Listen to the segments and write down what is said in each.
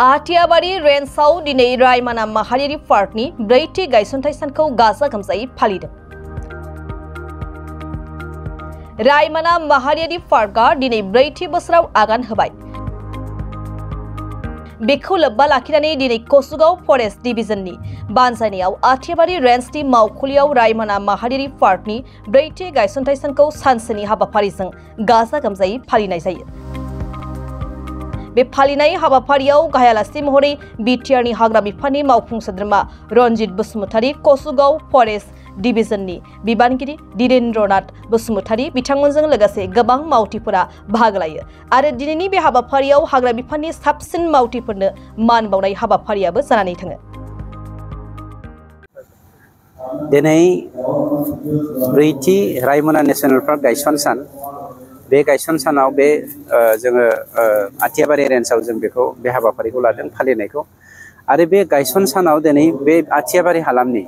आटियाबारि रेन्जआव दिनै रायमना माहारियारि पार्कनि ब्रैथि गायसनथाय सानखौ गाजा गोमजायै फालिदों। रायमना माहारियारि पार्कआ दिनै ब्रैथि बोसोराव आगान होबाय। बेखौ लोब्बा लाखिनानै दिनै कसुगाव फरेस्ट डिभिजननि बानजायनायाव आटियाबारि रेन्जनि मावखुलियाव रायमना माहारियारि पार्कनि ब्रैथि गायसनथाय सानखौ सानसेनि हाबाफारिजों गाजा गोमजायै फालिनाय जायो। बे फालिनाय हाबाफारियाव गाहाय आलासि महरै बिटिआरनि हाग्रा बिफाननि मावफुं सोद्रोमा रनजित बसुमतारी, कसुगाव फरेस्ट डिभिजननि बिबानगिरि धीरेन्द्रनाथ बसुमतारी बिथांमोनजों लोगोसे गोबां मावथिफोरा बाहागो लायो आरो दिनैनि बे हाबाफारियाव हाग्रा बिफाननि साबसिन मावथिफोरनो मान बावनाय हाबाफारियाबो जानानै थाङो। दिनै ब्रैथि रायमना नेशनेल पार्क गायसन सान। बे गायसन सानाव बे जोङो आटियाबारि रेन्जआव जों बेखौ बे हाबाफारिखौ लादों फालिनायखौ आरो बे गायसन सानाव दिनै बे आटियाबारि हालामनि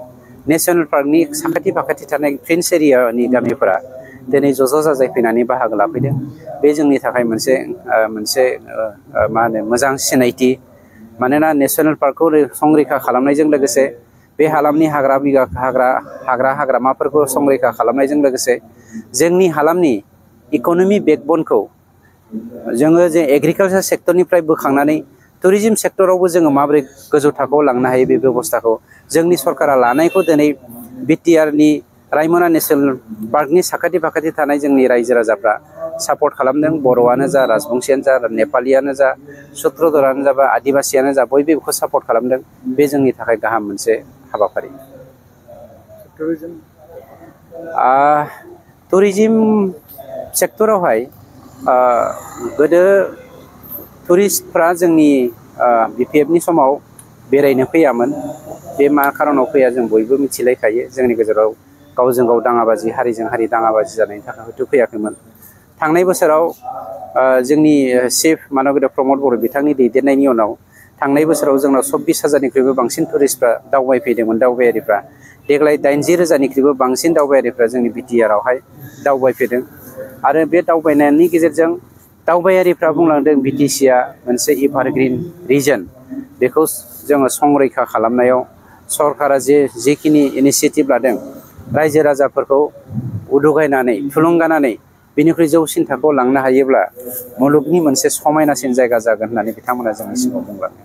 नेशनेल पार्कनि साखाथि फाखाथि थानाय फ्रेन्स एरियानि गामिफोरा दिनै ज' जाजाय फैनानै बाहागो लाफैदों। बे जोंनि थाखाय मोनसे मा होनो मोजां सिनायथि। मानोना नेशनेल पार्कखौ संरैखा खालामनायजों लोगोसे बे हालामनि हाग्रामाफोरखौ संरैखा खालामनायजों लोगोसे जोंनि हालामनि इक'नमि बेकबनखौ जोङो जे एग्रिकालचार सेक्टरनिफ्राय बोखांनानै टुरिज्म सेक्टरावबो जोङो माबोरै गोजौ थाखोआव लांनो हायो बे बेबस्थाखौ जोंनि सरकारा लानायखौ दिनै बिटिआरनि रायमना नेशनेल पार्कनि साखाथि फाखाथि थानाय जोंनि रायजो राजाफ्रा सापर्ट खालामदों। बर'आनो जा, राजबंशियानो जा, नेपालियानो जा, सुत्रधरानो जा बा आदिबासियानो जा बयबो बेखौ सापर्ट खालामदों। बे जोंनि थाखाय गाहाम मोनसे हाबाफारि। टुरिज्म सेक्टरावहाय गोदो टुरिस्टफ्रा जोंनि बिपिएफनि समाव बेरायनो फैयामोन। बे मा खारनाव फैया जों बयबो मिथिलायखायो। जोंनि गेजेराव गावजों गाव दाङाबाजि, हारिजों हारि दाङाबाजि जानायनि थाखाय हयथ' फैयाखैमोन। थांनाय बोसोराव जोंनि चिफ मानबेन्द्र प्रमद बर' बिथांनि दैदेननायनि उनाव थांनाय बोसोराव जोंनाव 24,000निख्रुइबो बांसिन टुरिस्टफ्रा दावबायफैदोंमोन। दावबायारिफ्रा देग्लाय 80,000निख्रुइबो बांसिन दावबायारिफ्रा जोंनि बिटिआरआवहाय दावबायफैदों आरो बे दावबायनायनि गेजेरजों दावबायारिफ्रा बुंलांदों बिटिसिआ मोनसे एभारग्रिन रिजन। बेखौ जोङो संरैखा खालामनायाव सरकारा जेखिनि इनिसियेटिभ लादों रायजो राजाफोरखौ उदुगायनानै थुलुंगानानै बेनिख्रुइ जौसिन थाखोआव लांनो हायोब्ला मुलुगनि मोनसे समायनासिन जायगा जागोन होननानै बिथांमोना जोंनि सिगाङाव बुंलाङो।